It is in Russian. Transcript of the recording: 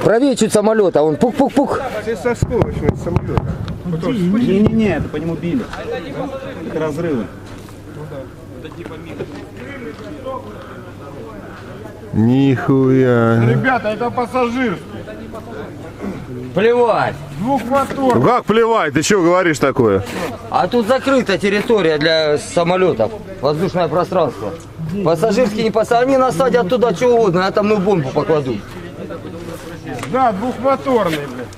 Правее чуть самолета, он пук-пук-пук. Ты со скоростью самолета. Не-не-не, это по нему били. Это разрывы. Нихуя. Ребята, это пассажир. Плевать. Двухмотор. Ну как плевать? Ты что говоришь такое? А тут закрыта территория для самолетов, воздушное пространство. Пассажирские не пассажирские, они насадят туда что угодно, атомную бомбу покладут. Да, двухмоторный, блядь.